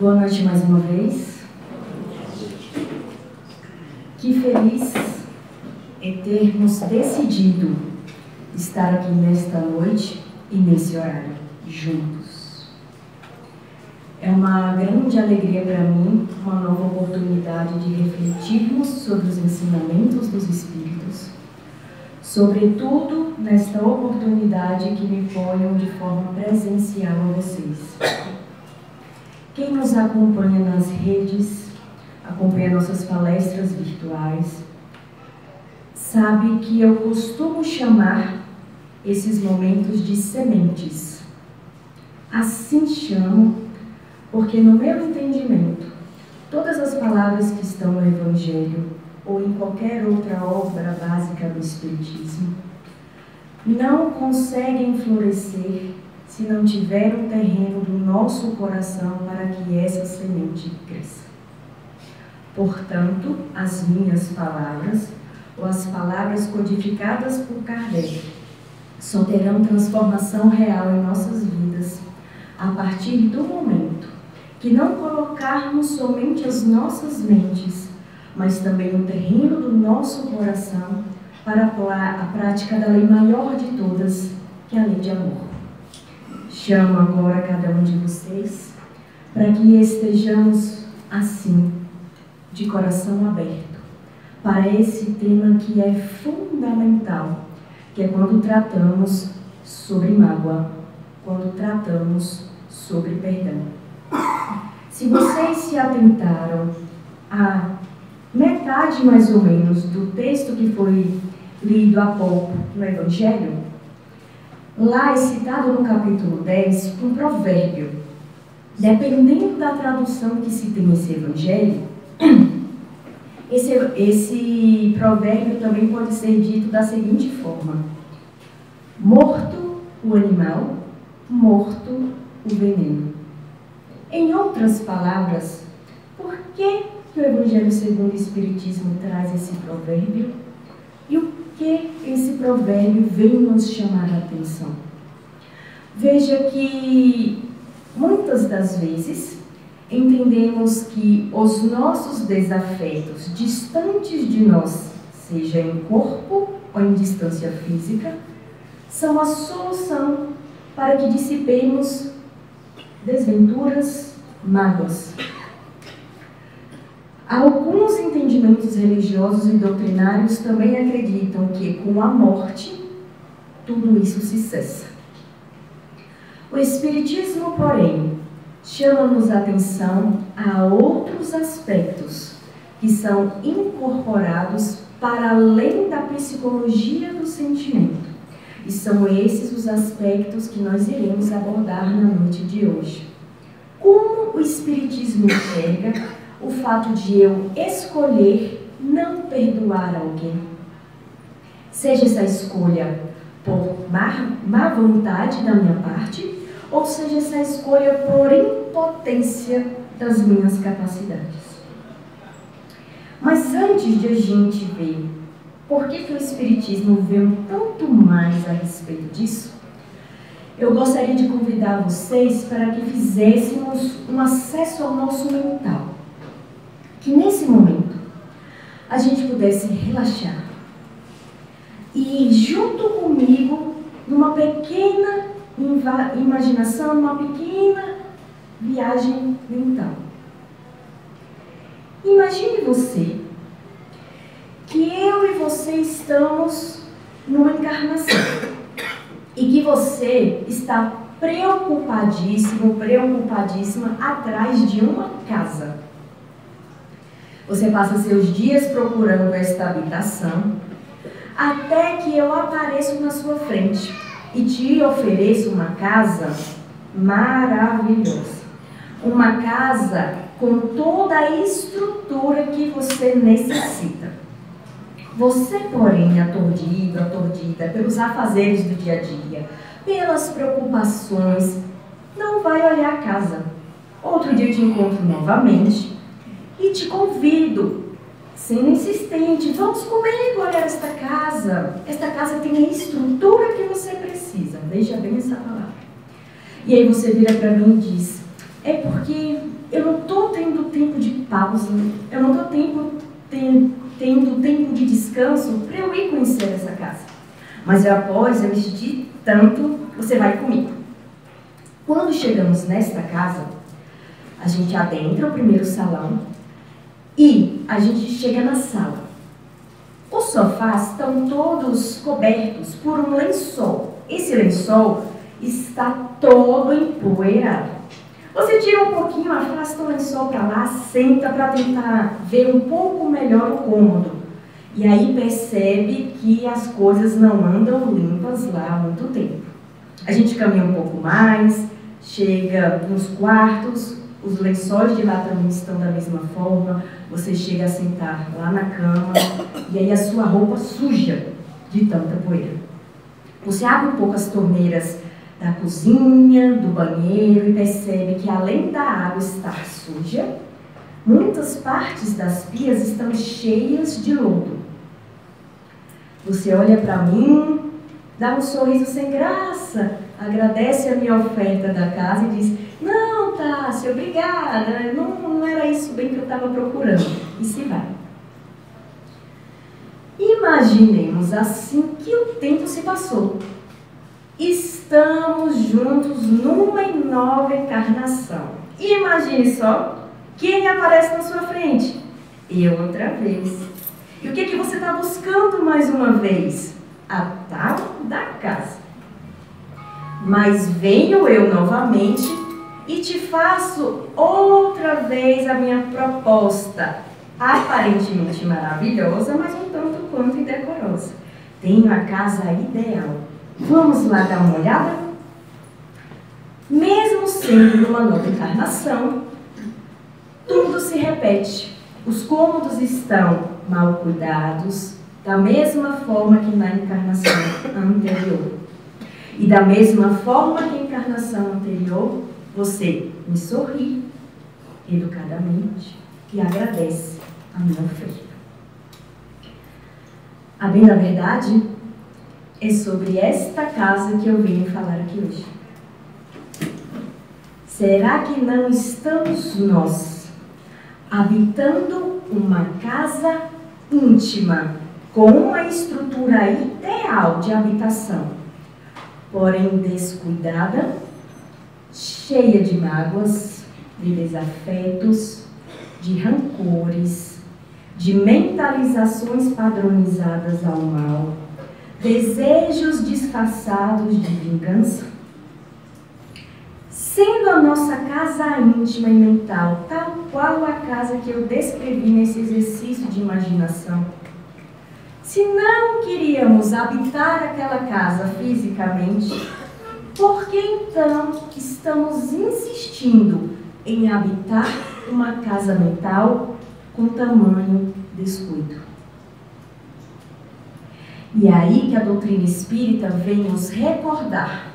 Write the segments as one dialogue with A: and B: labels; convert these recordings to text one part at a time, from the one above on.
A: Boa noite mais uma vez. Que feliz é termos decidido estar aqui nesta noite e nesse horário, juntos. É uma grande alegria para mim, uma nova oportunidade de refletirmos sobre os ensinamentos dos Espíritos, sobretudo nesta oportunidade que me ponho de forma presencial a vocês. Quem nos acompanha nas redes, acompanha nossas palestras virtuais, sabe que eu costumo chamar esses momentos de sementes. Assim chamo, porque no meu entendimento, todas as palavras que estão no Evangelho ou em qualquer outra obra básica do Espiritismo não conseguem florescer se não tiver um terreno do nosso coração para que essa semente cresça. Portanto, as minhas palavras, ou as palavras codificadas por Kardec, só terão transformação real em nossas vidas a partir do momento que não colocarmos somente as nossas mentes, mas também o terreno do nosso coração para a prática da lei maior de todas, que é a lei de amor. Chamo agora cada um de vocês para que estejamos assim, de coração aberto, para esse tema que é fundamental, que é quando tratamos sobre mágoa, quando tratamos sobre perdão. Se vocês se atentaram a metade mais ou menos do texto que foi lido há pouco no Evangelho, lá é citado no capítulo 10 um provérbio. Dependendo da tradução que se tem nesse Evangelho, esse provérbio também pode ser dito da seguinte forma: morto o animal, morto o veneno. Em outras palavras, por que o Evangelho segundo o Espiritismo traz esse provérbio? E o que esse provérbio vem nos chamar a atenção? Veja que muitas das vezes entendemos que os nossos desafetos distantes de nós, seja em corpo ou em distância física, são a solução para que dissipemos desventuras, mágoas. Alguns entendimentos religiosos e doutrinários também acreditam que, com a morte, tudo isso se cessa. O Espiritismo, porém, chama-nos a atenção a outros aspectos que são incorporados para além da psicologia do sentimento. E são esses os aspectos que nós iremos abordar na noite de hoje. Como o Espiritismo enxerga o fato de eu escolher não perdoar alguém? Seja essa escolha por má vontade da minha parte, ou seja essa escolha por impotência das minhas capacidades. Mas antes de a gente ver por que o Espiritismo vê um tanto mais a respeito disso, eu gostaria de convidar vocês para que fizéssemos um acesso ao nosso mental. Que nesse momento a gente pudesse relaxar e ir junto comigo numa pequena imaginação, numa pequena viagem mental. Imagine você que eu e você estamos numa encarnação e que você está preocupadíssimo, preocupadíssima atrás de uma casa. Você passa seus dias procurando esta habitação até que eu apareço na sua frente e te ofereço uma casa maravilhosa. Uma casa com toda a estrutura que você necessita. Você, porém, atordida pelos afazeres do dia a dia, pelas preocupações, não vai olhar a casa. Outro dia eu te encontro novamente e te convido, sendo insistente, vamos comigo olhar esta casa. Esta casa tem a estrutura que você precisa. Veja bem essa palavra. E aí você vira para mim e diz: é porque eu não estou tendo tempo de pausa, eu não estou tendo tempo de descanso para eu ir conhecer essa casa. Mas após eu insistir tanto, você vai comigo. Quando chegamos nesta casa, a gente adentra o primeiro salão e a gente chega na sala. Os sofás estão todos cobertos por um lençol. Esse lençol está todo empoeirado. Você tira um pouquinho, afasta o lençol para lá, senta para tentar ver um pouco melhor o cômodo. E aí percebe que as coisas não andam limpas lá há muito tempo. A gente caminha um pouco mais, chega nos quartos, os lençóis de lá também estão da mesma forma. Você chega a sentar lá na cama e aí a sua roupa suja de tanta poeira. Você abre um pouco as torneiras da cozinha, do banheiro e percebe que além da água estar suja, muitas partes das pias estão cheias de lodo. Você olha para mim, dá um sorriso sem graça, agradece a minha oferta da casa e diz: não, Tássia, obrigada, não era isso bem que eu estava procurando. E se vai. Imaginemos assim que o tempo se passou. Estamos juntos numa nova encarnação. Imagine só, quem aparece na sua frente? Eu outra vez. E o que você está buscando mais uma vez? A tal da casa. Mas venho eu novamente e te faço outra vez a minha proposta, aparentemente maravilhosa, mas um tanto quanto indecorosa. Tenho a casa ideal. Vamos lá dar uma olhada? Mesmo sendo uma nova encarnação, tudo se repete. Os cômodos estão mal cuidados, da mesma forma que na encarnação anterior. E da mesma forma que a encarnação anterior, você me sorri educadamente e agradece a minha oferta. A bem da verdade, é sobre esta casa que eu venho falar aqui hoje. Será que não estamos nós habitando uma casa íntima com uma estrutura ideal de habitação, porém descuidada, cheia de mágoas, de desafetos, de rancores, de mentalizações padronizadas ao mal, desejos disfarçados de vingança? Sendo a nossa casa íntima e mental tal qual a casa que eu descrevi nesse exercício de imaginação, se não queríamos habitar aquela casa fisicamente, por que então estamos insistindo em habitar uma casa mental com tamanho descuido? E é aí que a doutrina espírita vem nos recordar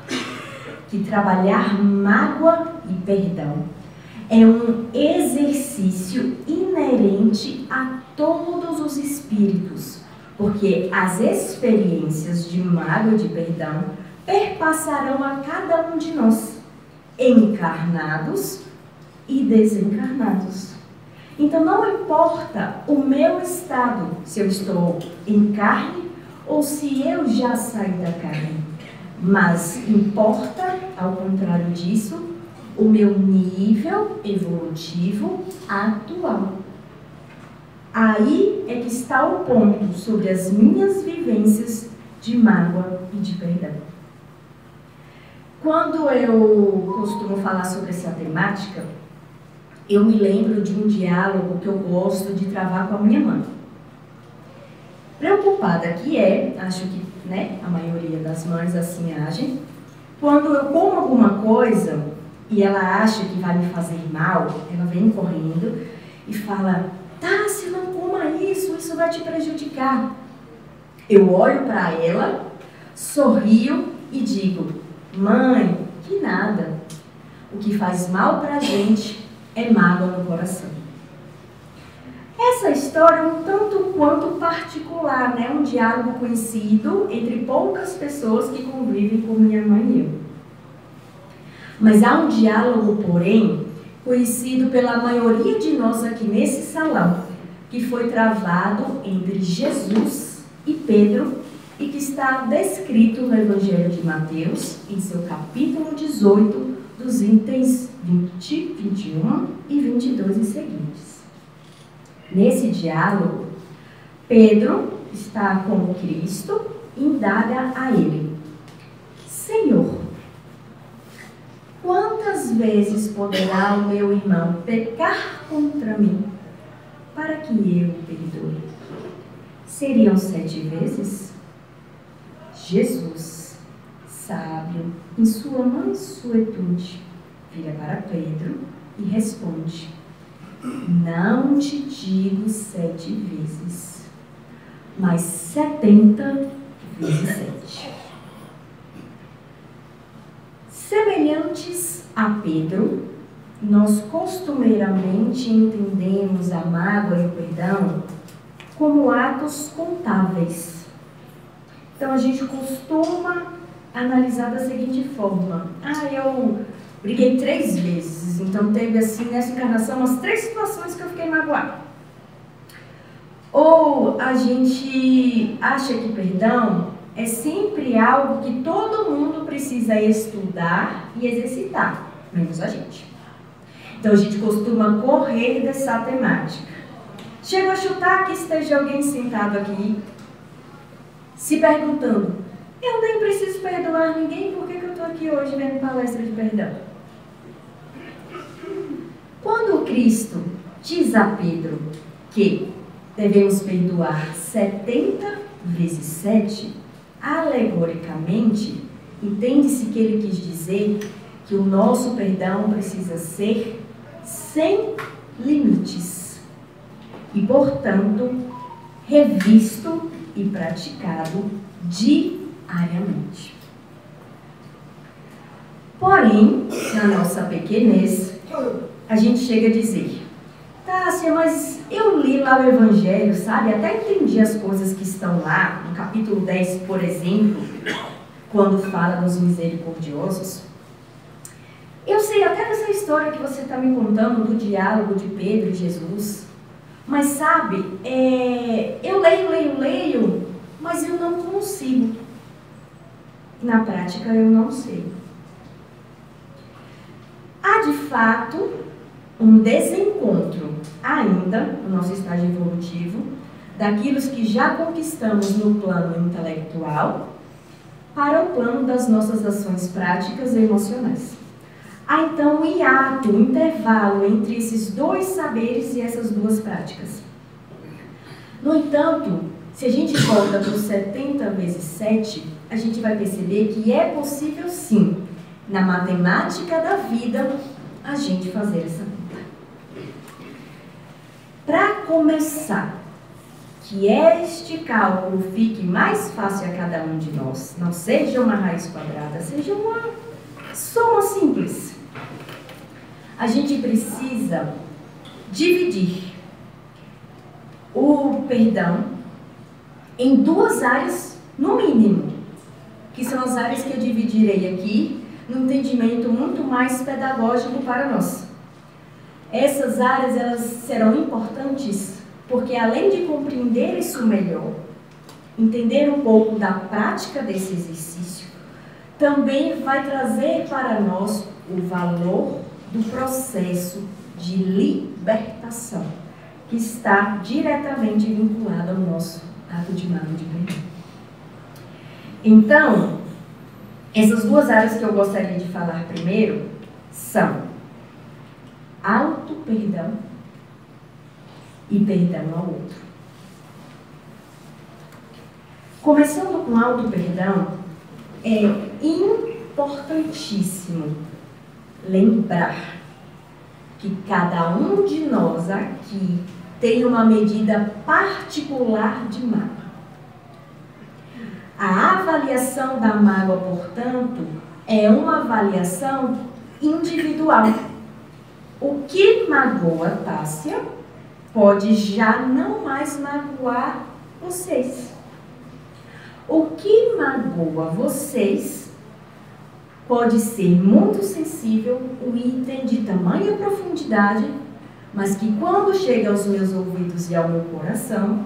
A: que trabalhar mágoa e perdão é um exercício inerente a todos os espíritos, porque as experiências de mágoa e de perdão perpassarão a cada um de nós, encarnados e desencarnados. Então não importa o meu estado, se eu estou em carne ou se eu já saí da carne, mas importa, ao contrário disso, o meu nível evolutivo atual. Aí é que está o ponto sobre as minhas vivências de mágoa e de perdão. Quando eu costumo falar sobre essa temática, eu me lembro de um diálogo que eu gosto de travar com a minha mãe. Preocupada que acho que a maioria das mães assim agem, quando eu como alguma coisa e ela acha que vai me fazer mal, ela vem correndo e fala: Tássia, não coma isso vai te prejudicar. Eu olho para ela, sorrio e digo: mãe, que nada. O que faz mal para a gente é mágoa no coração. Essa história é um tanto quanto particular, um diálogo conhecido entre poucas pessoas que convivem com minha mãe e eu. Mas há um diálogo, porém, conhecido pela maioria de nós aqui nesse salão, que foi travado entre Jesus e Pedro e que está descrito no Evangelho de Mateus, em seu capítulo 18, dos itens 20, 21 e 22 e seguintes. Nesse diálogo, Pedro está com Cristo e indaga a ele: Senhor, quantas vezes poderá o meu irmão pecar contra mim para que eu o perdoe? Seriam 7 vezes? Jesus, sábio, em sua mansuetude, vira para Pedro e responde: Não te digo 7 vezes, mas 70 vezes 7. Semelhantes a Pedro, nós costumeiramente entendemos a mágoa e o perdão como atos contáveis. Então, a gente costuma analisar da seguinte forma: eu briguei 3 vezes, então teve assim, nessa encarnação, umas 3 situações que eu fiquei magoada. Ou a gente acha que perdão é sempre algo que todo mundo precisa estudar e exercitar, menos a gente. Então, a gente costuma correr dessa temática. Chego a chutar que esteja alguém sentado aqui, se perguntando: eu nem preciso perdoar ninguém, por que eu estou aqui hoje vendo palestra de perdão? Quando Cristo diz a Pedro que devemos perdoar 70 vezes 7, alegoricamente, entende-se que ele quis dizer que o nosso perdão precisa ser sem limites e, portanto, revisto e praticado diariamente. Porém, na nossa pequenez, a gente chega a dizer: Tássia, mas eu li lá o Evangelho, sabe? Até entendi as coisas que estão lá, no capítulo 10, por exemplo, quando fala dos misericordiosos. Eu sei até dessa história que você está me contando, do diálogo de Pedro e Jesus. Mas sabe, eu leio, mas eu não consigo. Na prática, eu não sei. Há, de fato, um desencontro ainda no nosso estágio evolutivo daquilo que já conquistamos no plano intelectual para o plano das nossas ações práticas e emocionais. Há então um hiato, um intervalo entre esses 2 saberes e essas 2 práticas. No entanto, se a gente volta para os 70 vezes 7, a gente vai perceber que é possível sim, na matemática da vida, a gente fazer essa conta. Para começar, que este cálculo fique mais fácil a cada um de nós, não seja uma raiz quadrada, seja uma soma simples. A gente precisa dividir o perdão em 2 áreas, no mínimo, que são as áreas que eu dividirei aqui, no entendimento muito mais pedagógico para nós. Essas áreas, elas serão importantes porque, além de compreender isso melhor, entender um pouco da prática desse exercício, também vai trazer para nós o valor do processo de libertação, que está diretamente vinculado ao nosso ato de mágoa de perdão. Então, essas 2 áreas que eu gostaria de falar primeiro são auto-perdão e perdão ao outro. Começando com auto-perdão, é importantíssimo lembrar que cada um de nós aqui tem uma medida particular de mágoa. A avaliação da mágoa, portanto, é uma avaliação individual. O que magoa Tássia pode já não mais magoar vocês. O que magoa vocês pode ser muito sensível, um item de tamanha profundidade, mas que quando chega aos meus ouvidos e ao meu coração,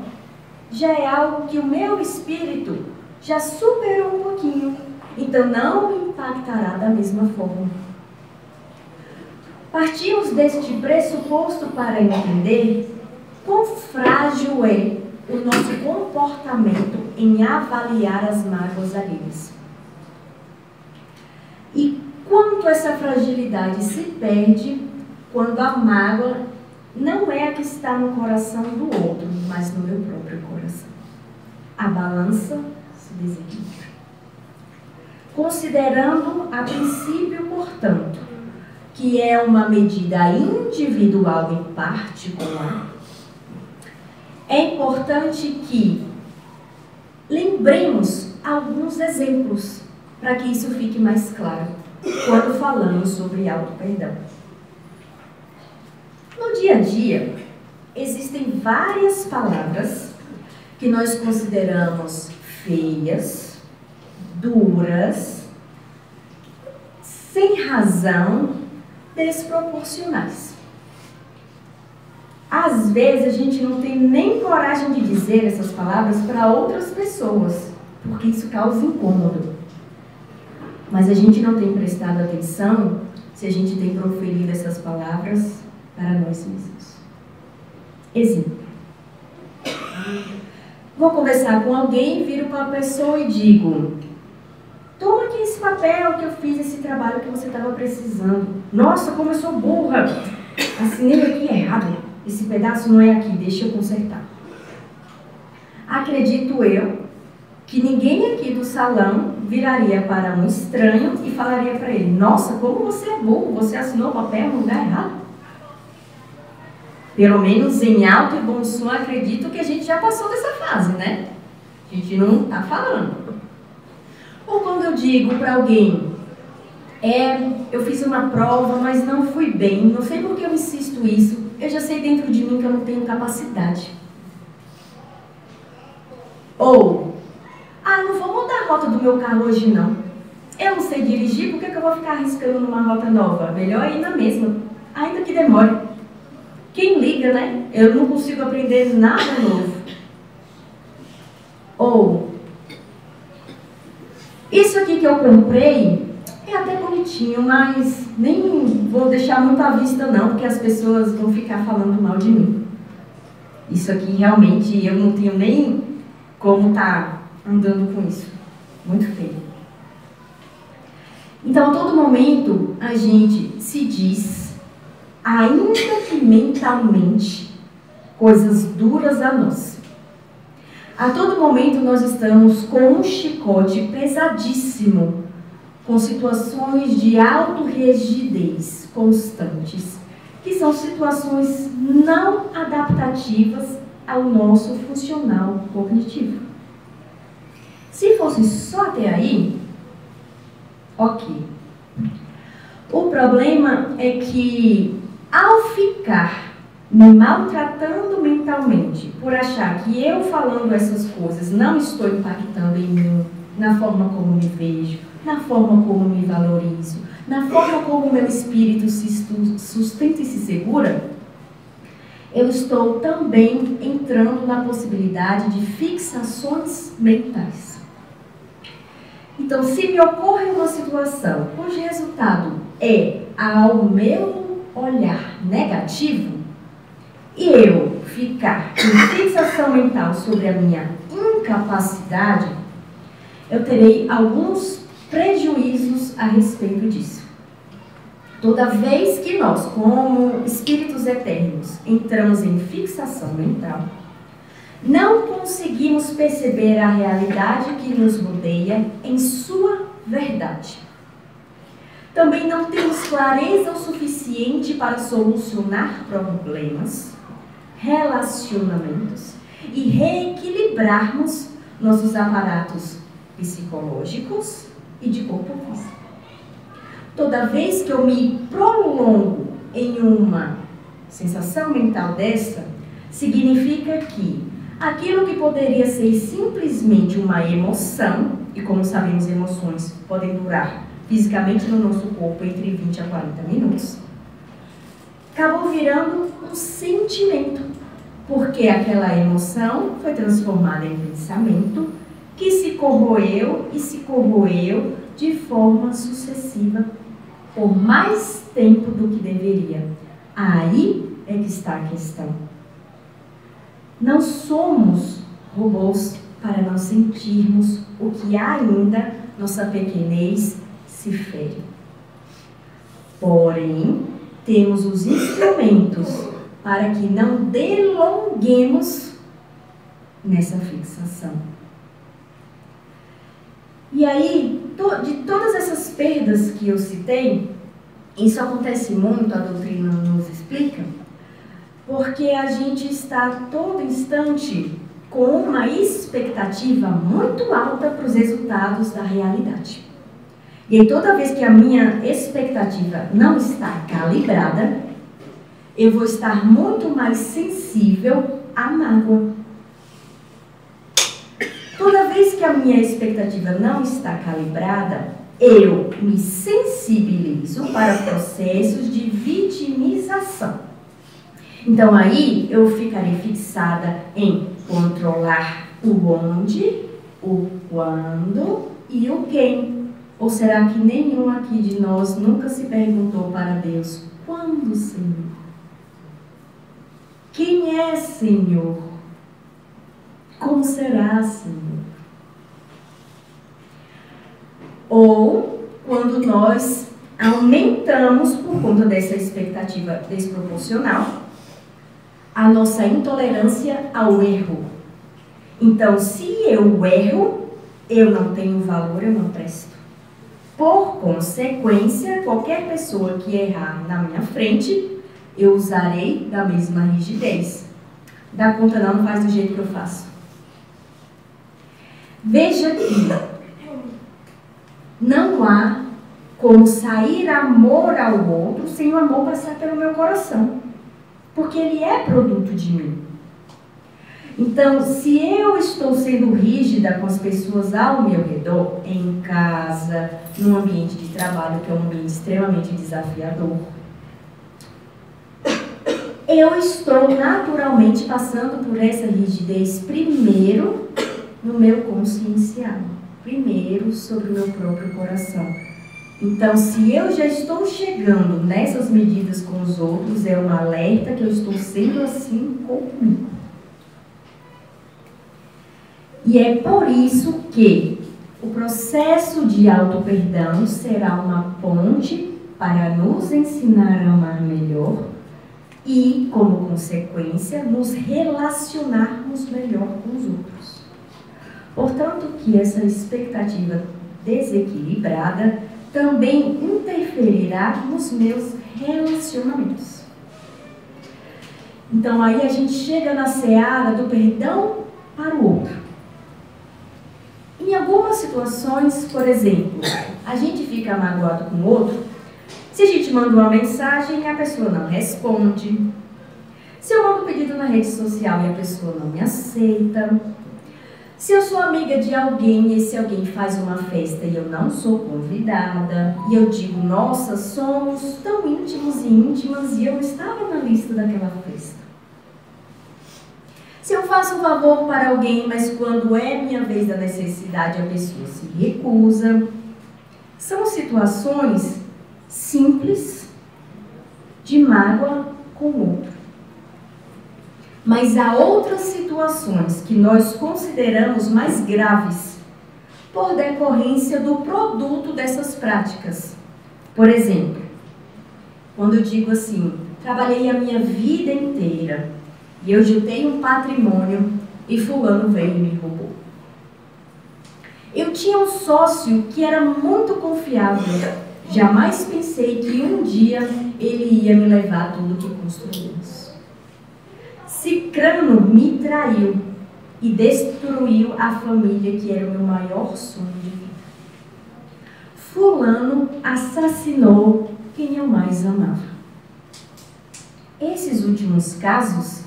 A: já é algo que o meu espírito já superou um pouquinho, então não me impactará da mesma forma. Partimos deste pressuposto para entender quão frágil é o nosso comportamento em avaliar as mágoas alheias. E quanto essa fragilidade se perde quando a mágoa não é a que está no coração do outro, mas no meu próprio coração. A balança se desequilibra. Considerando a princípio, portanto, que é uma medida individual e particular, é importante que lembremos alguns exemplos para que isso fique mais claro quando falamos sobre auto-perdão. No dia a dia, existem várias palavras que nós consideramos feias, duras, sem razão, desproporcionais. Às vezes a gente não tem nem coragem de dizer essas palavras para outras pessoas, porque isso causa incômodo. Mas a gente não tem prestado atenção se a gente tem proferido essas palavras para nós mesmos. Exemplo. Vou conversar com alguém, viro para a pessoa e digo: toma aqui esse papel que eu fiz esse trabalho que você estava precisando. Nossa, como eu sou burra! Assinei aqui errado. Esse pedaço não é aqui, deixa eu consertar. Acredito eu que ninguém aqui do salão viraria para um estranho e falaria para ele: nossa, como você é burro, você assinou o papel no lugar errado. Pelo menos em alto e bom som, acredito que a gente já passou dessa fase, né? A gente não está falando. Ou quando eu digo para alguém: eu fiz uma prova, mas não fui bem, não sei por que eu insisto isso, eu já sei dentro de mim que eu não tenho capacidade. Ou: não vou mudar a rota do meu carro hoje não. Eu não sei dirigir, por que eu vou ficar arriscando numa rota nova? Melhor ir na mesma, ainda que demore. Quem liga, né? Eu não consigo aprender nada novo. Ou: isso aqui que eu comprei é até bonitinho, mas nem vou deixar muito à vista não, porque as pessoas vão ficar falando mal de mim. Isso aqui realmente eu não tenho nem como estar andando com isso. Muito feio. Então, a todo momento, a gente se diz, ainda que mentalmente, coisas duras a nós. A todo momento, nós estamos com um chicote pesadíssimo, com situações de autorrigidez constantes, que são situações não adaptativas ao nosso funcional cognitivo. Se fosse só até aí, ok. O problema é que, ao ficar me maltratando mentalmente, por achar que eu falando essas coisas não estou impactando em mim, na forma como me vejo, na forma como me valorizo, na forma como meu espírito se sustenta e se segura, eu estou também entrando na possibilidade de fixações mentais. Então, se me ocorre uma situação cujo resultado é, ao meu olhar, negativo, e eu ficar em fixação mental sobre a minha incapacidade, eu terei alguns prejuízos a respeito disso. Toda vez que nós, como espíritos eternos, entramos em fixação mental, não conseguimos perceber a realidade que nos rodeia em sua verdade. Também não temos clareza o suficiente para solucionar problemas, relacionamentos e reequilibrarmos nossos aparatos psicológicos e de corpo físico. Toda vez que eu me prolongo em uma sensação mental dessa, significa que aquilo que poderia ser simplesmente uma emoção, e como sabemos, emoções podem durar fisicamente no nosso corpo entre 20 a 40 minutos, acabou virando um sentimento, porque aquela emoção foi transformada em pensamento que se corroeu e se corroeu de forma sucessiva por mais tempo do que deveria. Aí é que está a questão. Não somos robôs para não sentirmos o que ainda nossa pequenez se fere. Porém, temos os instrumentos para que não delonguemos nessa fixação. E aí, de todas essas perdas que eu citei, isso acontece muito, a doutrina nos explica, porque a gente está a todo instante com uma expectativa muito alta para os resultados da realidade. E aí, toda vez que a minha expectativa não está calibrada, eu vou estar muito mais sensível à mágoa. Toda vez que a minha expectativa não está calibrada, eu me sensibilizo para processos de vitimização. Então aí eu ficarei fixada em controlar o onde, o quando e o quem. Ou será que nenhum aqui de nós nunca se perguntou para Deus: quando, Senhor? Quem é, Senhor? Como será, Senhor? Ou quando nós aumentamos, por conta dessa expectativa desproporcional, a nossa intolerância ao erro. Então, se eu erro, eu não tenho valor, eu não presto. Por consequência, qualquer pessoa que errar na minha frente, eu usarei da mesma rigidez. Dá conta não, não faz do jeito que eu faço. Veja que não há como sair amor ao outro sem o amor passar pelo meu coração. Porque ele é produto de mim. Então, se eu estou sendo rígida com as pessoas ao meu redor, em casa, num ambiente de trabalho, que é um ambiente extremamente desafiador, eu estou naturalmente passando por essa rigidez primeiro no meu consciencial, primeiro sobre o meu próprio coração. Então, se eu já estou chegando nessas medidas com os outros, é um alerta que eu estou sendo assim comigo. E é por isso que o processo de auto-perdão será uma ponte para nos ensinar a amar melhor e, como consequência, nos relacionarmos melhor com os outros. Portanto, que essa expectativa desequilibrada também interferirá nos meus relacionamentos. Então, aí a gente chega na seara do perdão para o outro. Em algumas situações, por exemplo, a gente fica magoado com o outro, se a gente manda uma mensagem e a pessoa não responde, se eu mando um pedido na rede social e a pessoa não me aceita, se eu sou amiga de alguém e esse alguém faz uma festa e eu não sou convidada, e eu digo, nossa, somos tão íntimos e íntimas e eu estava na lista daquela festa. Se eu faço um favor para alguém, mas quando é minha vez da necessidade a pessoa se recusa, são situações simples de mágoa com o outro. Mas há outras situações que nós consideramos mais graves por decorrência do produto dessas práticas. Por exemplo, quando eu digo assim, trabalhei a minha vida inteira e eu juntei um patrimônio e fulano veio e me roubou. Eu tinha um sócio que era muito confiável. Jamais pensei que um dia ele ia me levar tudo que construímos. Cicrano me traiu e destruiu a família que era o meu maior sonho de vida. Fulano assassinou quem eu mais amava. Esses últimos casos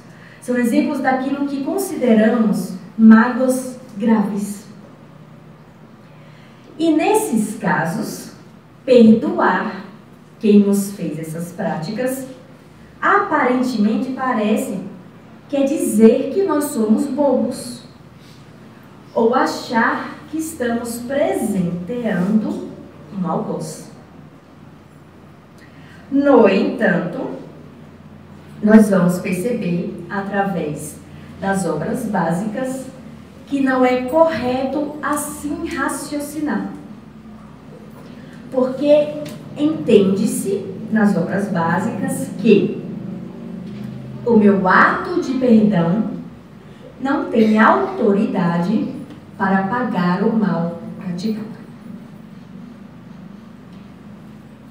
A: são exemplos daquilo que consideramos mágoas graves. E nesses casos, perdoar quem nos fez essas práticas, aparentemente parece quer dizer que nós somos bobos, ou achar que estamos presenteando um algoz. No entanto, nós vamos perceber, através das obras básicas, que não é correto assim raciocinar. Porque entende-se, nas obras básicas, que o meu ato de perdão não tem autoridade para pagar o mal praticado.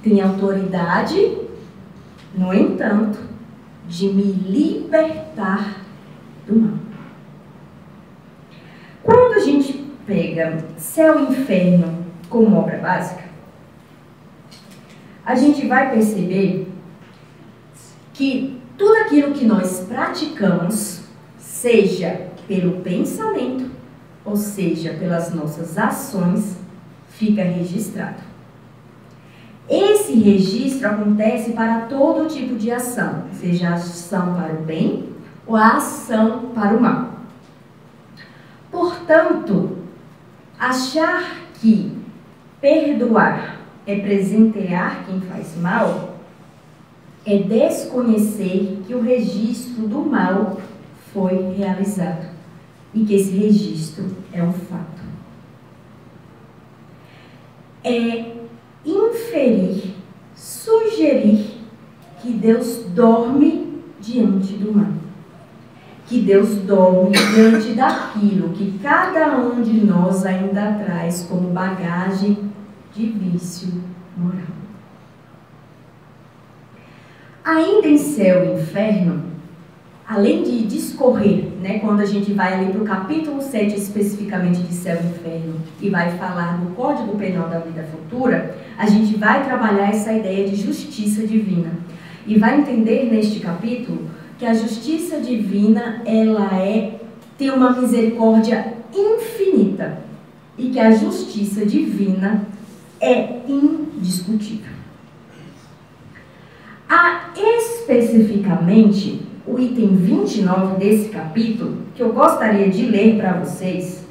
A: Tem autoridade, no entanto, de me libertar do mal. Quando a gente pega céu e inferno como obra básica, a gente vai perceber que tudo aquilo que nós praticamos, seja pelo pensamento, ou seja, pelas nossas ações, fica registrado. Esse registro acontece para todo tipo de ação, seja a ação para o bem ou a ação para o mal. Portanto, achar que perdoar é presentear quem faz mal é desconhecer que o registro do mal foi realizado e que esse registro é um fato. É inferir, sugerir que Deus dorme diante do mal. Que Deus dorme diante daquilo que cada um de nós ainda traz como bagagem de vício moral. Ainda em céu e inferno, além de discorrer, quando a gente vai ali para o capítulo 7 especificamente de céu e inferno e vai falar do Código Penal da Vida Futura, a gente vai trabalhar essa ideia de justiça divina. E vai entender neste capítulo que a justiça divina, ela tem uma misericórdia infinita e que a justiça divina é indiscutível. Especificamente, o item 29 desse capítulo, que eu gostaria de ler para vocês,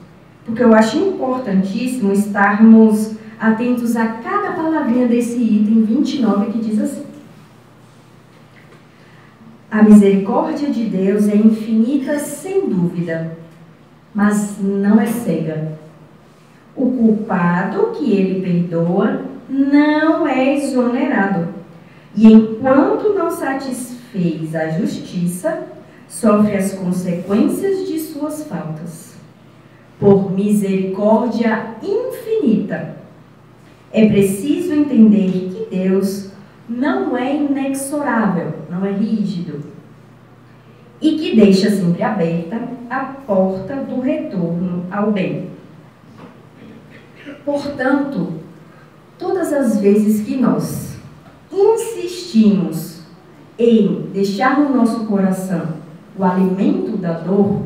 A: porque eu acho importantíssimo estarmos atentos a cada palavrinha desse item 29 que diz assim: a misericórdia de Deus é infinita sem dúvida, mas não é cega. O culpado que ele perdoa não é exonerado, e enquanto não satisfez a justiça, sofre as consequências de suas faltas. Por misericórdia infinita, é preciso entender que Deus não é inexorável, não é rígido, e que deixa sempre aberta a porta do retorno ao bem. Portanto, todas as vezes que nós insistimos em deixar no nosso coração o alimento da dor,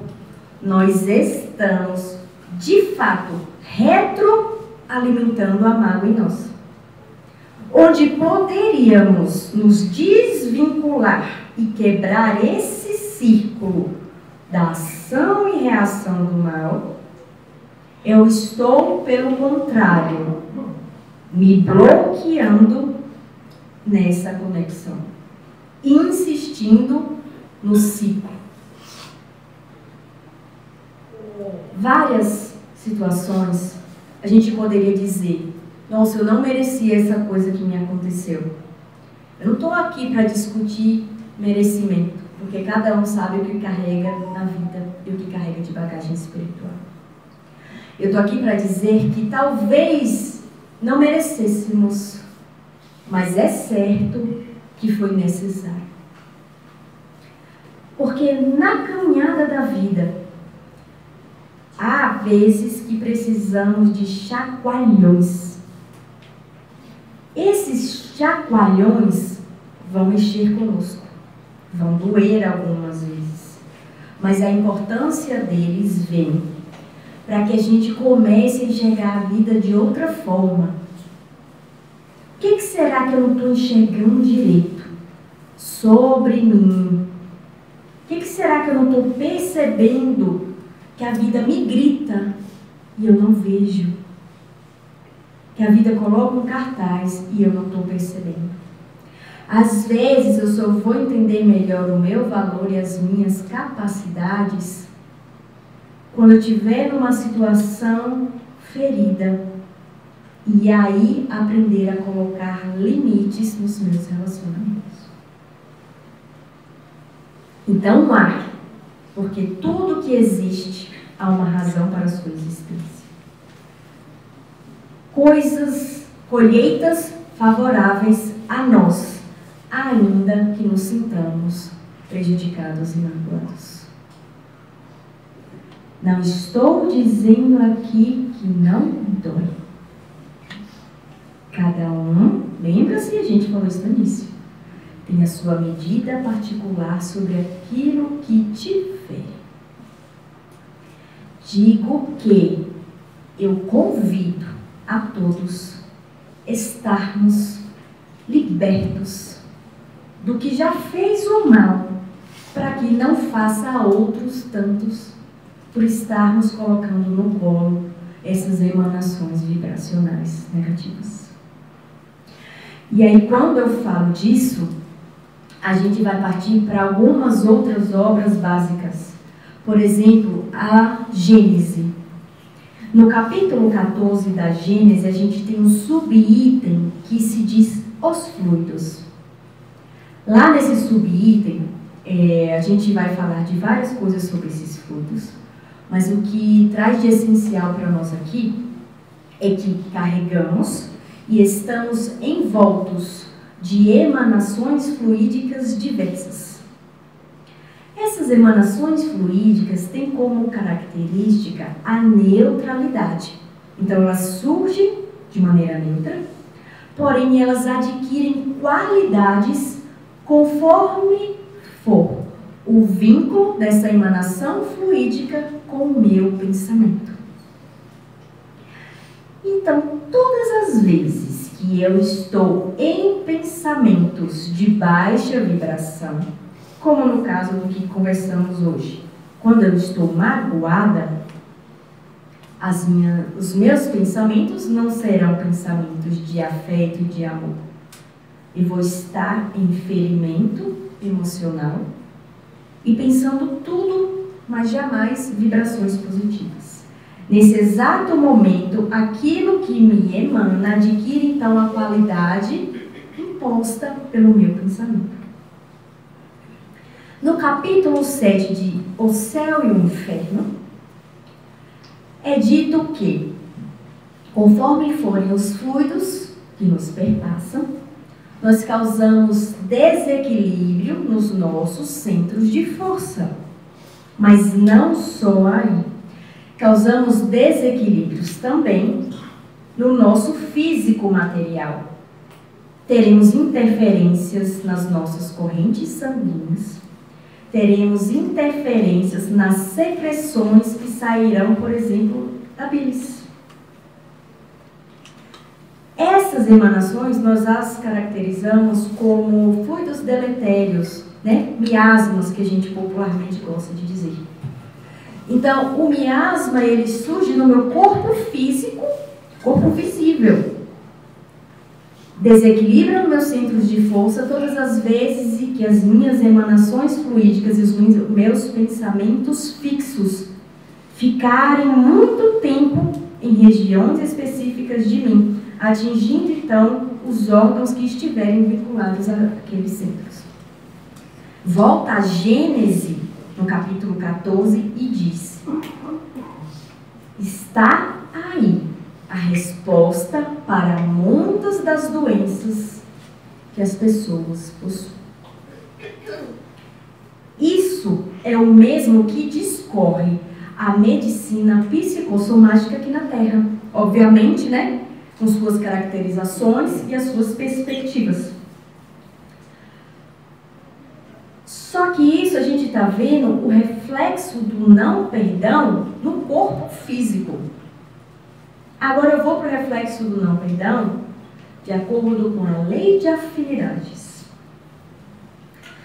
A: nós estamos, de fato, retroalimentando a mágoa em nós. Onde poderíamos nos desvincular e quebrar esse círculo da ação e reação do mal, eu estou, pelo contrário, me bloqueando nessa conexão, insistindo no ciclo. Várias situações a gente poderia dizer: nossa, eu não merecia essa coisa que me aconteceu. Eu não estou aqui para discutir merecimento, porque cada um sabe o que carrega na vida e o que carrega de bagagem espiritual. Eu estou aqui para dizer que talvez não merecêssemos, mas é certo que foi necessário. Porque na caminhada da vida, há vezes que precisamos de chacoalhões. Esses chacoalhões vão mexer conosco, vão doer algumas vezes, mas a importância deles vem para que a gente comece a enxergar a vida de outra forma. será que eu não estou enxergando direito sobre mim? O que será que eu não estou percebendo que a vida me grita e eu não vejo? Que a vida coloca um cartaz e eu não estou percebendo. Às vezes eu só vou entender melhor o meu valor e as minhas capacidades quando eu estiver numa situação ferida e aí aprender a colocar limites nos meus relacionamentos. Então há, porque tudo que existe há uma razão para a sua existência. Colheitas favoráveis a nós, ainda que nos sintamos prejudicados e magoados. Não estou dizendo aqui que não dói. Cada um, lembra-se, a gente falou isso no início, tem a sua medida particular sobre aquilo que te fere. Digo que eu convido a todos estarmos libertos do que já fez o mal, para que não faça a outros tantos, por estarmos colocando no colo essas emanações vibracionais negativas. E aí, quando eu falo disso, a gente vai partir para algumas outras obras básicas. Por exemplo, a Gênese. No capítulo 14 da Gênese, a gente tem um subitem que se diz os fluidos. Lá nesse subitem, a gente vai falar de várias coisas sobre esses fluidos, mas o que traz de essencial para nós aqui é que carregamos e estamos envoltos de emanações fluídicas diversas. Essas emanações fluídicas têm como característica a neutralidade. Então, elas surgem de maneira neutra, porém elas adquirem qualidades conforme for o vínculo dessa emanação fluídica com o meu pensamento. Então, todas as vezes que eu estou em pensamentos de baixa vibração, como no caso do que conversamos hoje, quando eu estou magoada, os meus pensamentos não serão pensamentos de afeto e de amor. Eu vou estar em ferimento emocional e pensando tudo, mas jamais vibrações positivas. Nesse exato momento, aquilo que me emana adquire então a qualidade imposta pelo meu pensamento. No capítulo 7 de O Céu e o Inferno, é dito que, conforme forem os fluidos que nos perpassam, nós causamos desequilíbrio nos nossos centros de força. Mas não só aí. Causamos desequilíbrios também no nosso físico material. Teremos interferências nas nossas correntes sanguíneas. Teremos interferências nas secreções que sairão, por exemplo, da bilis. Essas emanações nós as caracterizamos como fluidos deletérios, né? Miasmas, que a gente popularmente gosta de dizer. Então, o miasma, ele surge no meu corpo físico, corpo visível. Desequilibra nos meus centros de força todas as vezes em que as minhas emanações fluídicas e os meus pensamentos fixos ficarem muito tempo em regiões específicas de mim, atingindo então os órgãos que estiverem vinculados àqueles centros. Volta a Gênese, no capítulo 14, e diz: está aí a resposta para muitas das doenças que as pessoas possuem. Isso é o mesmo que discorre a medicina psicossomática aqui na Terra. Obviamente, né? Com suas caracterizações e as suas perspectivas. Só que isso a gente está vendo o reflexo do não perdão no corpo físico. Agora eu vou para o reflexo do não perdão de acordo com a lei de afinidades.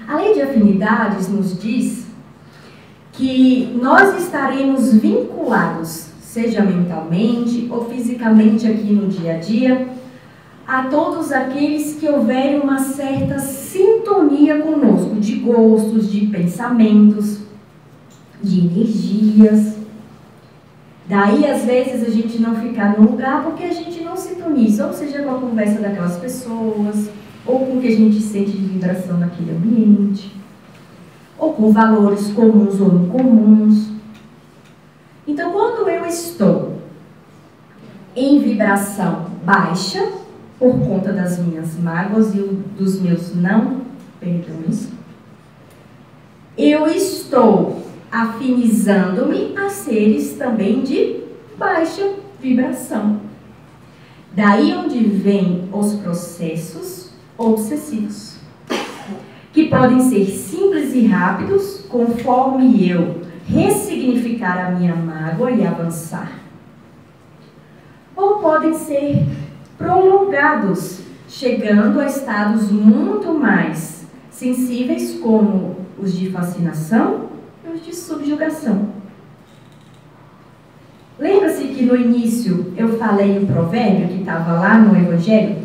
A: A lei de afinidades nos diz que nós estaremos vinculados, seja mentalmente ou fisicamente aqui no dia a dia, a todos aqueles que houverem uma certa sintonia conosco, de gostos, de pensamentos, de energias. Daí, às vezes, a gente não ficar num lugar porque a gente não sintoniza, ou seja, com a conversa daquelas pessoas, ou com o que a gente sente de vibração naquele ambiente, ou com valores comuns ou incomuns. Então, quando eu estou em vibração baixa, por conta das minhas mágoas e dos meus não perdões, eu estou afinizando-me a seres também de baixa vibração. Daí onde vêm os processos obsessivos, que podem ser simples e rápidos, conforme eu ressignificar a minha mágoa e avançar. Ou podem ser prolongados, chegando a estados muito mais sensíveis, como os de fascinação e os de subjugação. Lembra-se que no início eu falei o provérbio que estava lá no Evangelho?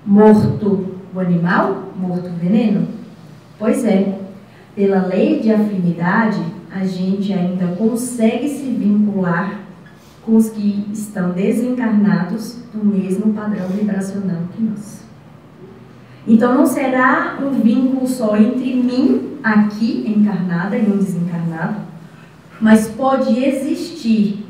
A: Morto o animal, morto o veneno? Pois é, pela lei de afinidade, a gente ainda consegue se vincular com os que estão desencarnados do mesmo padrão vibracional que nós. Então não será um vínculo só entre mim, aqui encarnada, e um desencarnado, mas pode existir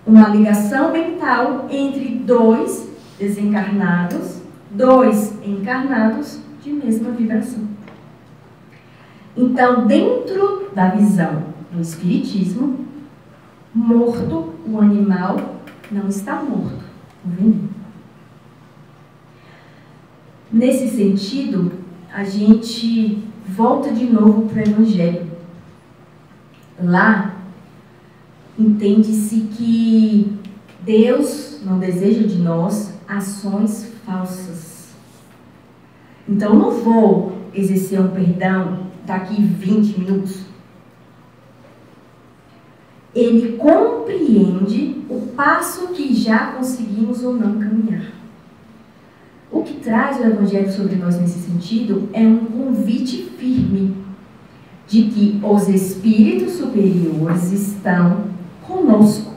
A: uma ligação mental entre dois desencarnados, dois encarnados de mesma vibração. Então, dentro da visão do Espiritismo, morto o animal não está morto o veneno. Nesse sentido, a gente volta de novo para o Evangelho. Lá, entende-se que Deus não deseja de nós ações falsas. Então, não vou exercer um perdão daqui 20 minutos. Ele compreende o passo que já conseguimos ou não caminhar. O que traz o Evangelho sobre nós nesse sentido é um convite firme de que os espíritos superiores estão conosco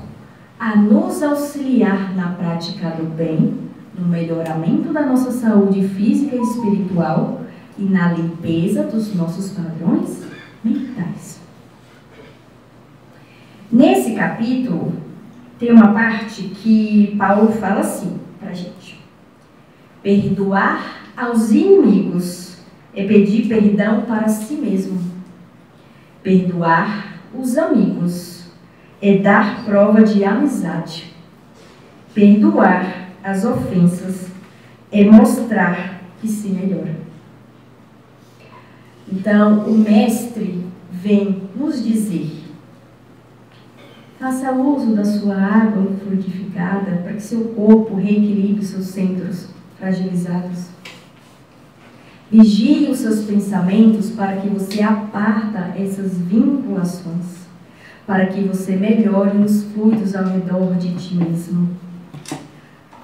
A: a nos auxiliar na prática do bem, no melhoramento da nossa saúde física e espiritual e na limpeza dos nossos padrões mentais. Nesse capítulo, tem uma parte que Paulo fala assim para a gente: perdoar aos inimigos é pedir perdão para si mesmo. Perdoar os amigos é dar prova de amizade. Perdoar as ofensas é mostrar que se melhora. Então, o mestre vem nos dizer: faça uso da sua água fluidificada para que seu corpo reequilibre seus centros fragilizados. Vigie os seus pensamentos para que você aparta essas vinculações, para que você melhore os fluidos ao redor de ti mesmo.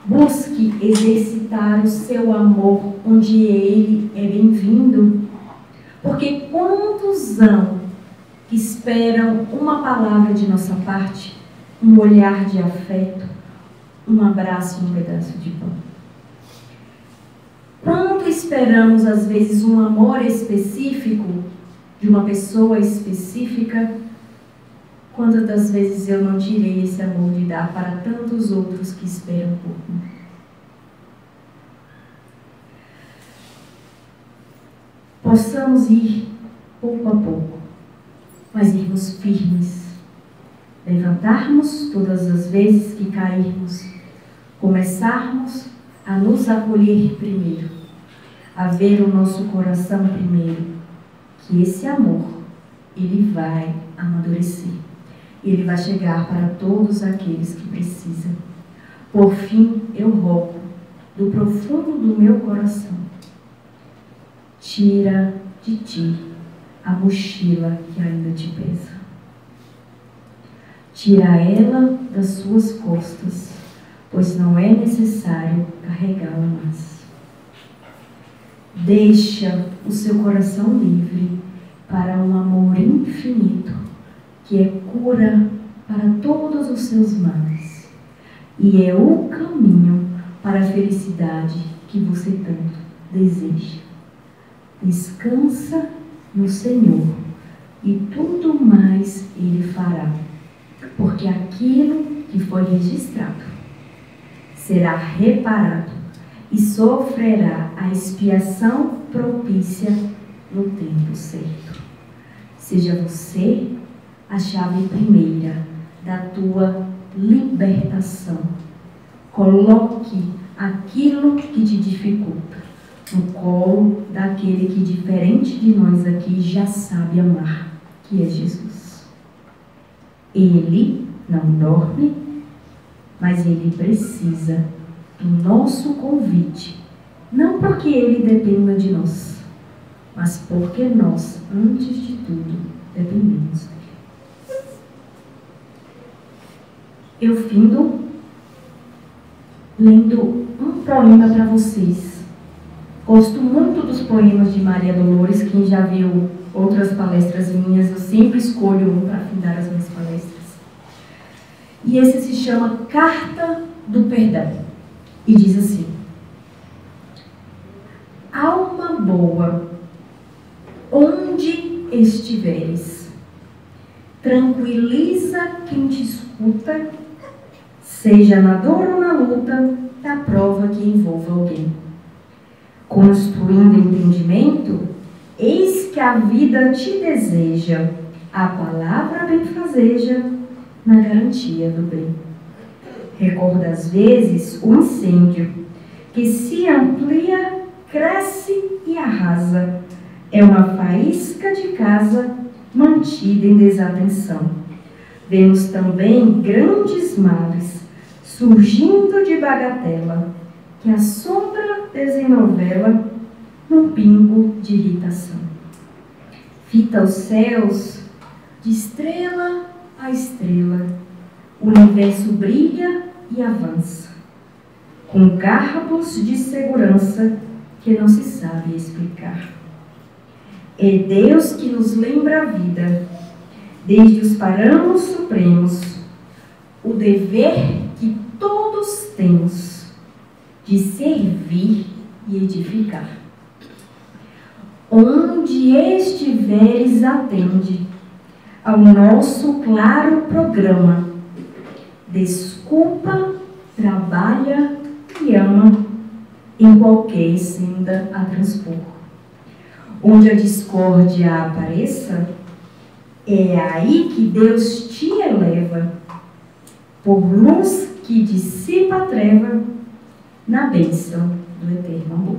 A: Busque exercitar o seu amor onde ele é bem-vindo, porque quantos hão que esperam uma palavra de nossa parte, um olhar de afeto, um abraço e um pedaço de pão. Quanto esperamos, às vezes, um amor específico de uma pessoa específica, quantas das vezes eu não tirei esse amor de dar para tantos outros que esperam por mim. Possamos ir pouco a pouco, mas irmos firmes, levantarmos todas as vezes que cairmos, começarmos a nos acolher primeiro, a ver o nosso coração primeiro, que esse amor, ele vai amadurecer, ele vai chegar para todos aqueles que precisam. Por fim, eu rogo do profundo do meu coração. Tira de ti a mochila que ainda te pesa. Tira ela das suas costas, pois não é necessário carregá-la mais. Deixa o seu coração livre para um amor infinito, que é cura para todos os seus males e é o caminho para a felicidade que você tanto deseja. Descansa no Senhor e tudo mais Ele fará, porque aquilo que foi registrado será reparado e sofrerá a expiação propícia no tempo certo. Seja você a chave primeira da tua libertação. Coloque aquilo que te dificulta no colo daquele que, diferente de nós aqui, já sabe amar, que é Jesus. Ele não dorme, mas ele precisa do nosso convite, não porque ele dependa de nós, mas porque nós, antes de tudo, dependemos dele. Eu findo lendo um poema para vocês. Gosto muito dos poemas de Maria Dolores. Quem já viu outras palestras minhas, eu sempre escolho um para findar as minhas palestras. E esse se chama Carta do Perdão. E diz assim: alma boa, onde estiveres, tranquiliza quem te escuta, seja na dor ou na luta, da prova que envolva alguém. Construindo entendimento, eis que a vida te deseja, a palavra benfazeja, na garantia do bem. Recorda às vezes o incêndio, que se amplia, cresce e arrasa. É uma faísca de casa mantida em desatenção. Vemos também grandes males surgindo de bagatela, que a sombra desenovela num pingo de irritação. Fita os céus de estrela a estrela, o universo brilha e avança, com garbos de segurança que não se sabe explicar. É Deus que nos lembra a vida, desde os parâmetros supremos, o dever que todos temos de servir e edificar. Onde estiveres, atende ao nosso claro programa. Desculpa, trabalha e ama em qualquer senda a transpor. Onde a discórdia apareça, é aí que Deus te eleva, por luz que dissipa a treva, na bênção do eterno amor.